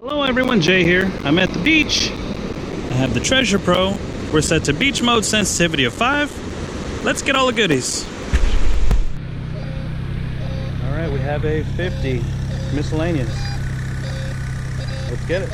Hello everyone, Jay here. I'm at the beach. I have the TreasurePro. We're set to beach mode, sensitivity of 5. Let's get all the goodies. Alright, we have a 50 miscellaneous. Let's get it.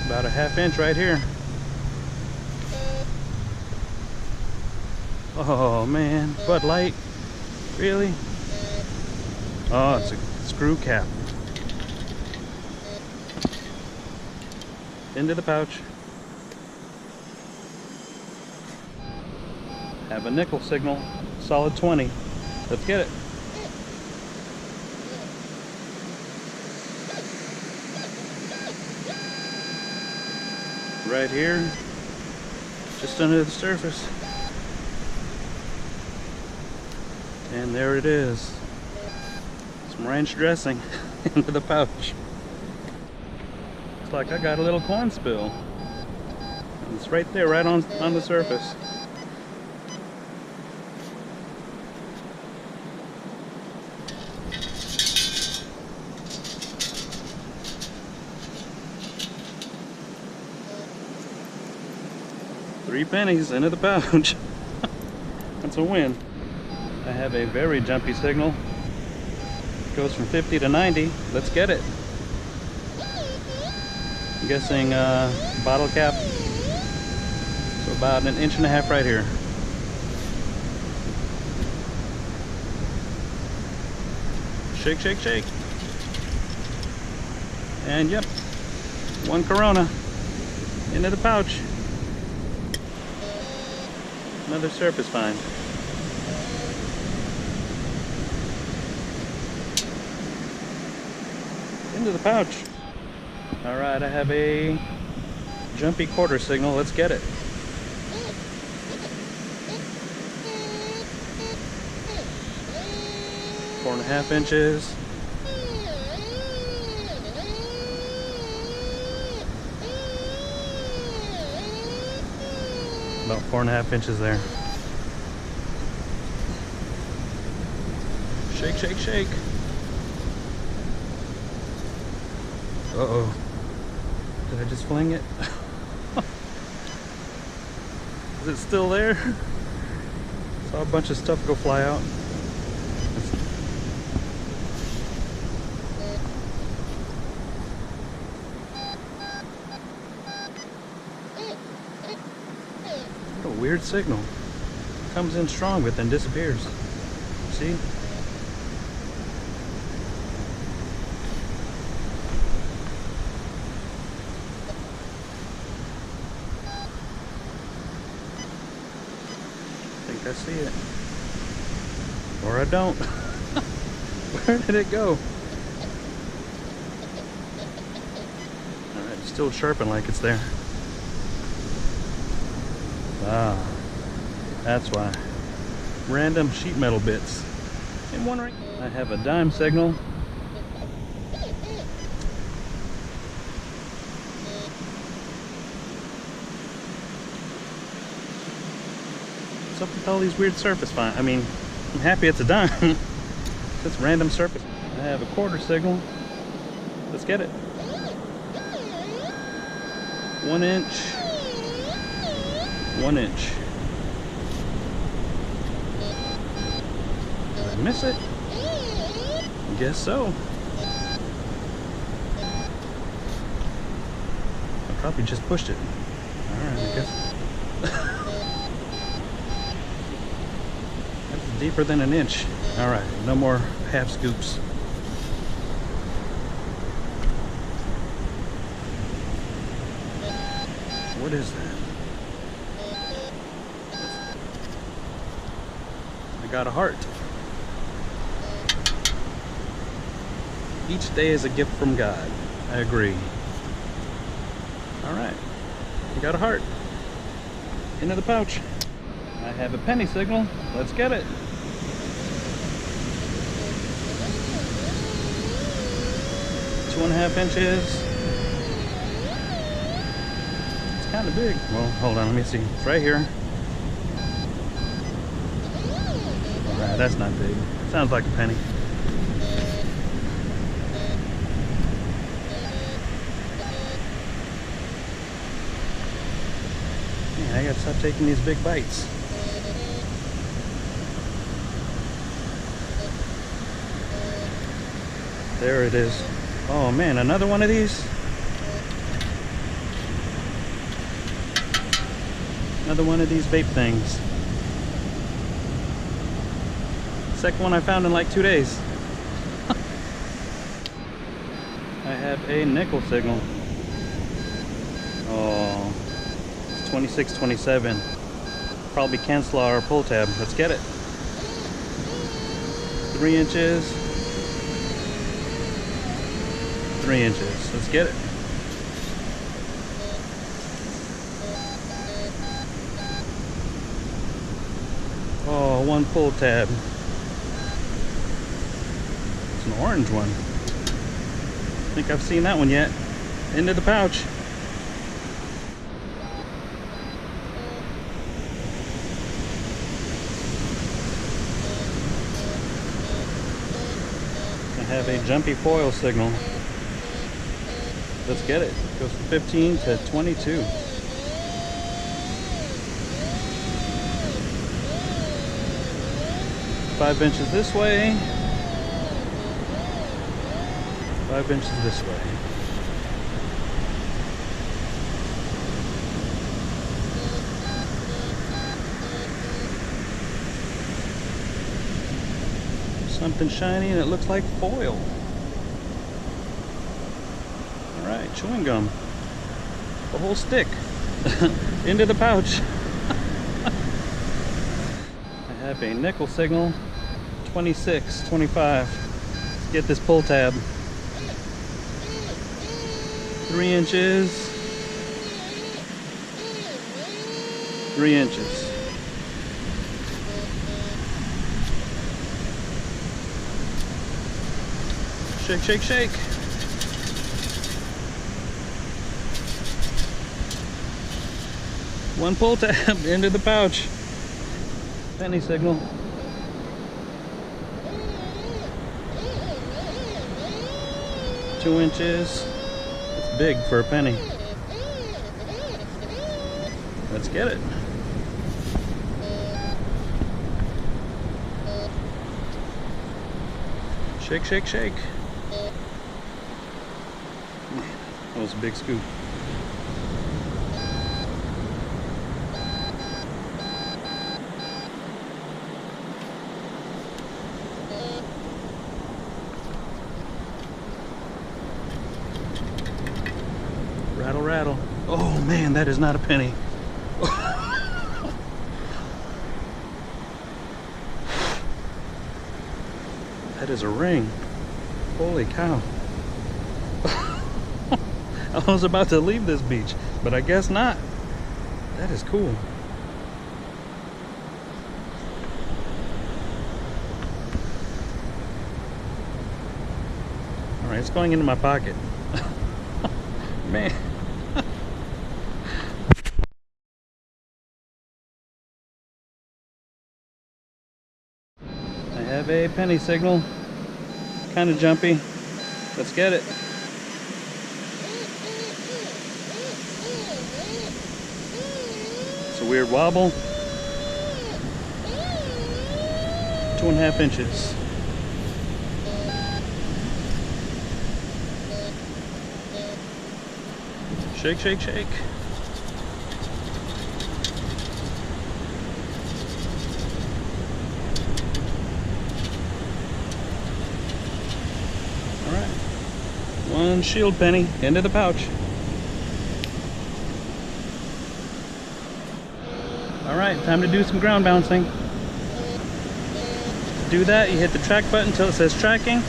About a ½ inch right here. Oh man, Bud Light. Really? Oh, it's a screw cap. Into the pouch. Have a nickel signal, solid 20. Let's get it. Right here, just under the surface. And there it is. Some ranch dressing into the pouch. Looks like I got a little corn spill. And it's right there, right on the surface. $3 into the pouch. That's a win. I have a very jumpy signal. It goes from 50 to 90. Let's get it. I'm guessing bottle cap. So about 1.5 inches right here. Shake, shake, shake. And yep, 1 Corona into the pouch. Another surface find. Into the pouch. Alright, I have a jumpy quarter signal. Let's get it. Four and a half inches. About 4.5 inches there. Shake, shake, shake. Uh-oh. Did I just fling it? Is it still there? Saw a bunch of stuff go fly out. What a weird signal. Comes in strong but then disappears. See? I see it. Or I don't. Where did it go? Alright, it's still chirping like it's there. Ah, that's why. Random sheet metal bits. In one ring. I have a dime signal. What's up with all these weird surface finds? I mean, I'm happy it's a dime. It's random surface. I have a quarter signal. Let's get it. 1 inch. 1 inch. Did I miss it? I guess so. I probably just pushed it. Alright, I guess. Deeper than 1 inch. Alright, no more half scoops. What is that? I got a heart. Each day is a gift from God. I agree. Alright, you got a heart. Into the pouch. I have a penny signal. Let's get it. 2.5 inches. It's kind of big. Well, hold on, let me see. It's right here. Alright, that's not big. Sounds like a penny. Man, I gotta stop taking these big bites. There it is. Oh man, another one of these? Another one of these vape things. Second one I found in like 2 days. I have a nickel signal. Oh, it's 2627. Probably cancel our pull tab. Let's get it. 3 inches. 3 inches. Let's get it. Oh, one pull tab. It's an orange one. I think I've seen that one yet. Into the pouch. I have a jumpy foil signal. Let's get it. Goes from 15 to 22. Five inches this way. 5 inches this way. Something shiny and it looks like foil. Alright, chewing gum. The whole stick. Into the pouch. I have a nickel signal. 26, 25. Let's get this pull tab. 3 inches. 3 inches. Shake, shake, shake. One pull tab into the pouch. Penny signal. Two inches. It's big for a penny. Let's get it. Shake, shake, shake. Man, that was a big scoop. Rattle, rattle. Oh man, that is not a penny. That is a ring. Holy cow. I was about to leave this beach, but I guess not. That is cool. All right, it's going into my pocket. Man. I have a penny signal. Kind of jumpy. Let's get it. It's a weird wobble. 2.5 inches. Shake, shake, shake. All right. One shield penny into the pouch. All right, time to do some ground bouncing. To do that, you hit the track button until it says tracking.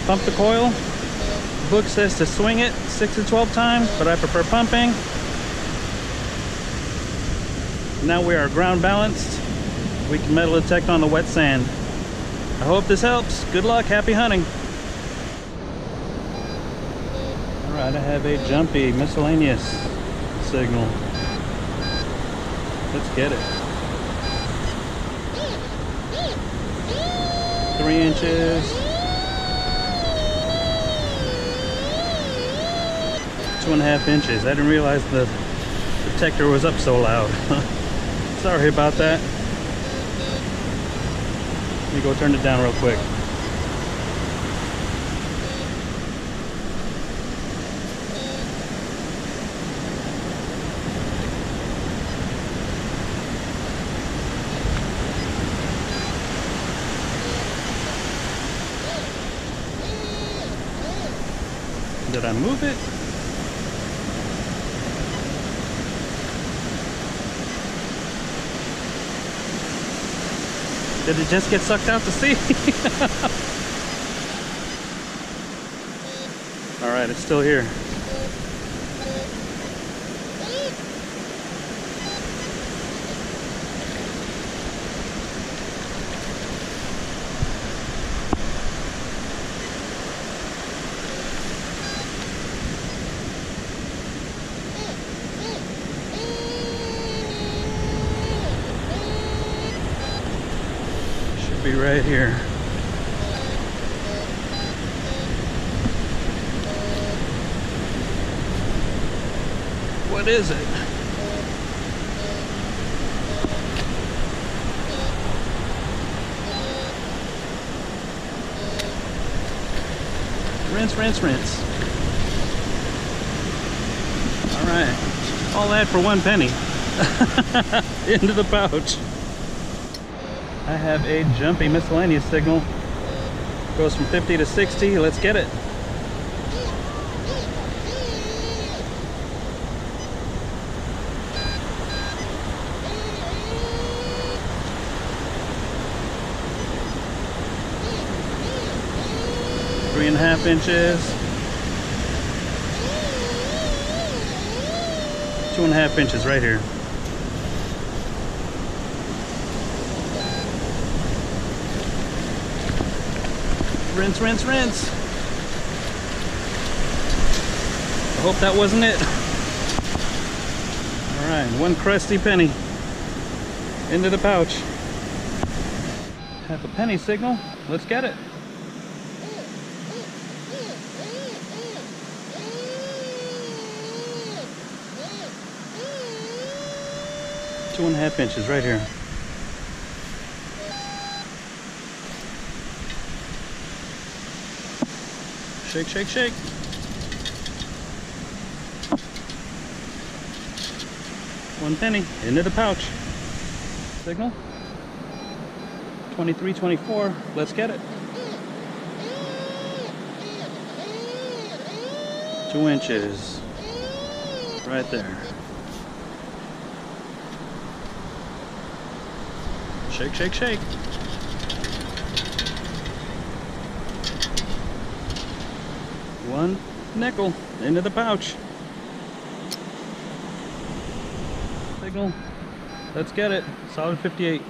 Pump the coil. The book says to swing it 6 to 12 times, but I prefer pumping. Now we are ground balanced. We can metal detect on the wet sand. I hope this helps. Good luck, happy hunting. All right, I have a jumpy miscellaneous signal. Let's get it. 3 inches. 2.5 inches. I didn't realize the detector was up so loud. Sorry about that. Let me go turn it down real quick. Did I move it? Did it just get sucked out to sea? Alright, it's still here. Be right here. What is it? Rinse, rinse, rinse. All right. All that for 1 penny. Into the pouch. I have a jumpy miscellaneous signal. Goes from 50 to 60. Let's get it. Three and a half inches. 2.5 inches right here. Rinse, rinse, rinse. I hope that wasn't it. All right, 1 crusty penny into the pouch. Have a penny signal. Let's get it. Two and a half inches right here. Shake, shake, shake. One penny into the pouch. Signal. 23, 24. Let's get it. 2 inches. Right there. Shake, shake, shake. One nickel into the pouch. Signal. Let's get it. Solid 58.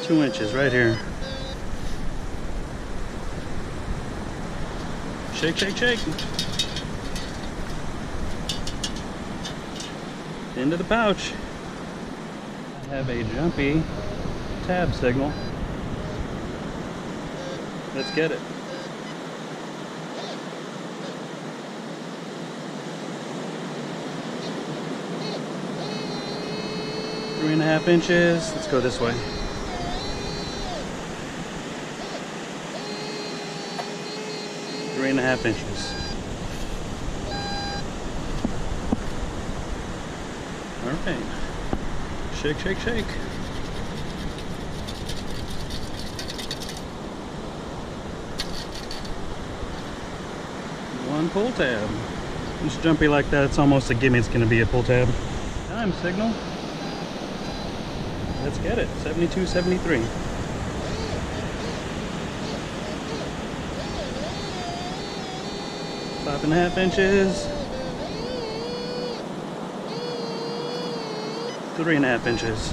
Two inches right here. Shake, shake, shake. Into the pouch. I have a jumpy tab signal. Let's get it. Three and a half inches. Let's go this way. Three and a half inches. All right. Shake, shake, shake. One pull tab. It's jumpy like that, it's almost a gimme it's gonna be a pull tab. Time signal. Let's get it. 72, 73. Five and a half inches. 3.5 inches.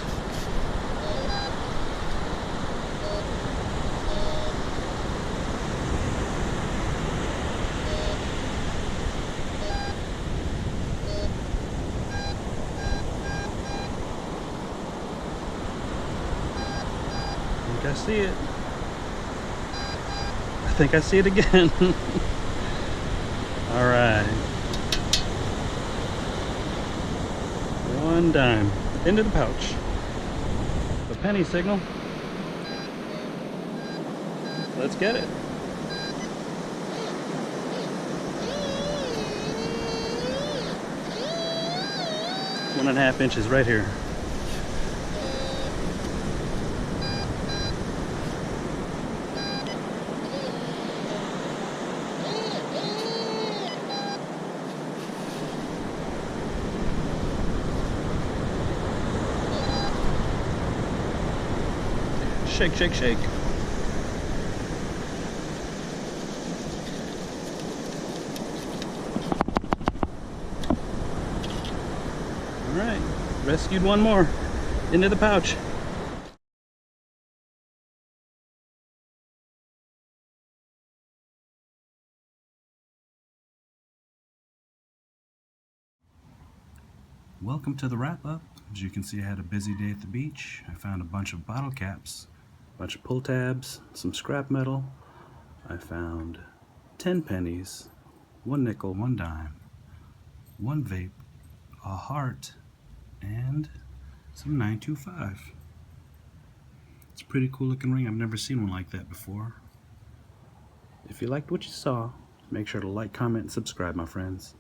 I see it. I think I see it again. All right. 1 dime into the pouch. The penny signal. Let's get it. 1.5 inches right here. Shake, shake, shake. All right, rescued one more into the pouch. Welcome to the wrap-up. As you can see, I had a busy day at the beach. I found a bunch of bottle caps, a bunch of pull tabs, some scrap metal. I found 10 pennies, 1 nickel, 1 dime, 1 vape, a heart, and some 925. It's a pretty cool looking ring. I've never seen one like that before. If you liked what you saw, make sure to like, comment, and subscribe, my friends.